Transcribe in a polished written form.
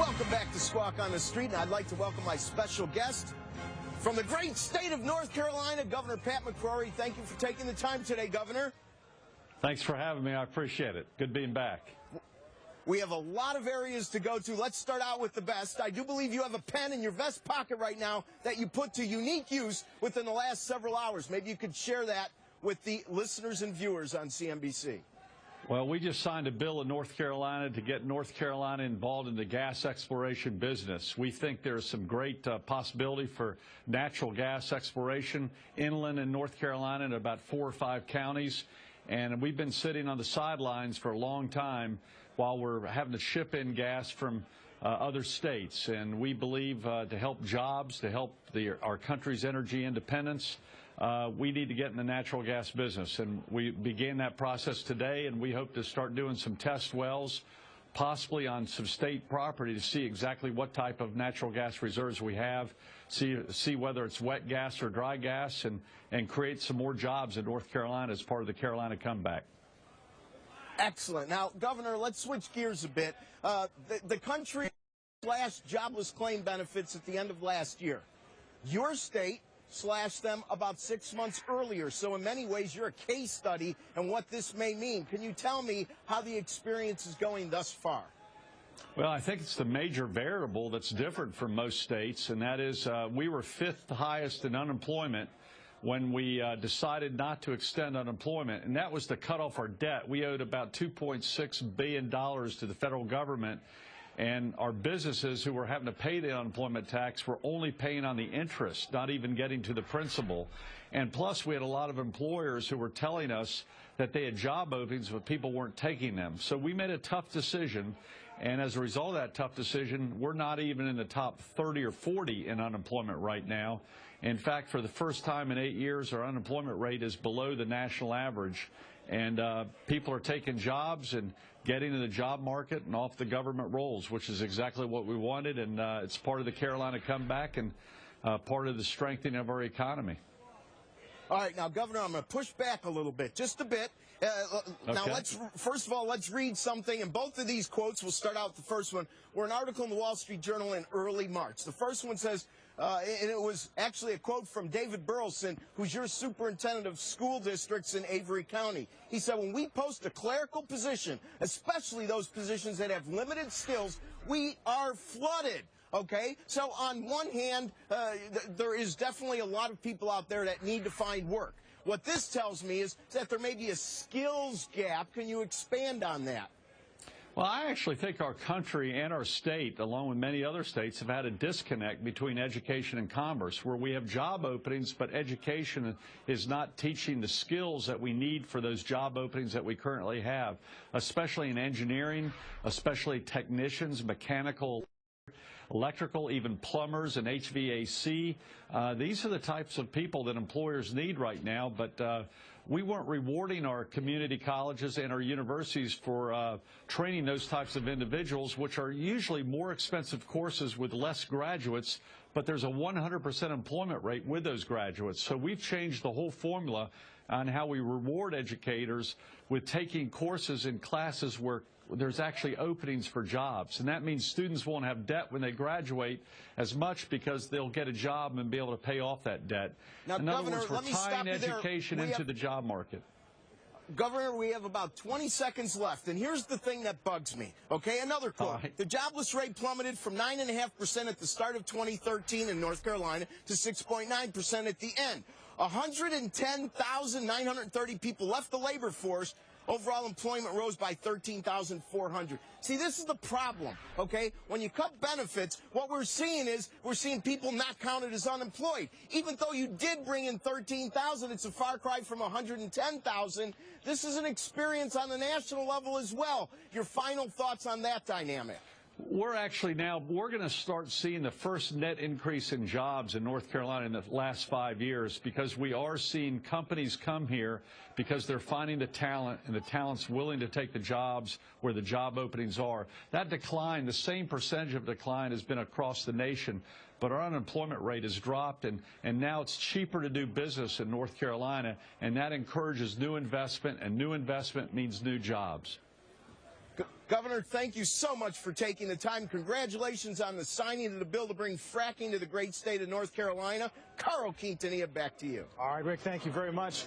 Welcome back to Squawk on the Street, and I'd like to welcome my special guest from the great state of North Carolina, Governor Pat McCrory. Thank you for taking the time today, Governor. Thanks for having me. I appreciate it. Good being back. We have a lot of areas to go to. Let's start out with the best. I do believe you have a pen in your vest pocket right now that you put to unique use within the last several hours. Maybe you could share that with the listeners and viewers on CNBC. Well, we just signed a bill in North Carolina to get North Carolina involved in the gas exploration business. We think there's some great possibility for natural gas exploration inland in North Carolina in about 4 or 5 counties. And we've been sitting on the sidelines for a long time while we're having to ship in gas from other states. And we believe to help jobs, to help our country's energy independence, we need to get in the natural gas business. And we began that process today, and we hope to start doing some test wells, possibly on some state property, to see exactly what type of natural gas reserves we have, see whether it's wet gas or dry gas, and create some more jobs in North Carolina as part of the Carolina comeback. Excellent. Now, Governor, let's switch gears a bit. The country slashed jobless claim benefits at the end of last year. Your state slashed them about 6 months earlier. So in many ways, you're a case study and what this may mean. Can you tell me how the experience is going thus far? Well, I think it's the major variable that's different from most states, and that is we were 5th highest in unemployment when we decided not to extend unemployment, and that was to cut off our debt. We owed about $2.6 billion to the federal government, and our businesses who were having to pay the unemployment tax were only paying on the interest, not even getting to the principal. And plus, we had a lot of employers who were telling us that they had job openings, but people weren't taking them. So we made a tough decision, and as a result of that tough decision, we're not even in the top 30 or 40 in unemployment right now. In fact, for the first time in 8 years, our unemployment rate is below the national average. And people are taking jobs and getting in the job market and off the government rolls, which is exactly what we wanted. And it's part of the Carolina comeback and part of the strengthening of our economy. All right, now, Governor, I'm going to push back a little bit, just a bit. Now, first of all, let's read something, and both of these quotes, we'll start out with the first one, were an article in the Wall Street Journal in early March. The first one says, and it was actually a quote from David Burleson, who's your superintendent of school districts in Avery County. He said, when we post a clerical position, especially those positions that have limited skills, we are flooded. Okay, so on one hand, there is definitely a lot of people out there that need to find work. What this tells me is that there may be a skills gap. Can you expand on that? Well, I actually think our country and our state, along with many other states, have had a disconnect between education and commerce, where we have job openings, but education is not teaching the skills that we need for those job openings that we currently have, especially in engineering, especially technicians, mechanical, electrical, even plumbers and HVAC. These are the types of people that employers need right now, but we weren't rewarding our community colleges and our universities for training those types of individuals, which are usually more expensive courses with less graduates, but there's a 100% employment rate with those graduates. So we've changed the whole formula on how we reward educators with taking courses in classes where there's actually openings for jobs. And that means students won't have debt when they graduate as much because they'll get a job and be able to pay off that debt. Now, in Governor, other words, we're tying education into the job market. Governor, we have about 20 seconds left, and here's the thing that bugs me. Okay, another quote. Right. The jobless rate plummeted from 9.5% at the start of 2013 in North Carolina to 6.9% at the end. 110,930 people left the labor force. Overall employment rose by 13,400. See, this is the problem, okay? When you cut benefits, what we're seeing is we're seeing people not counted as unemployed. Even though you did bring in 13,000, it's a far cry from 110,000. This is an experience on the national level as well. Your final thoughts on that dynamic? We're going to start seeing the first net increase in jobs in North Carolina in the last 5 years, because we are seeing companies come here because they're finding the talent, and the talent's willing to take the jobs where the job openings are. That decline, the same percentage of decline, has been across the nation, but our unemployment rate has dropped, and now it's cheaper to do business in North Carolina, and that encourages new investment, and new investment means new jobs. Governor, thank you so much for taking the time. Congratulations on the signing of the bill to bring fracking to the great state of North Carolina. Carl Quintanilla, back to you. All right, Rick, thank you very much.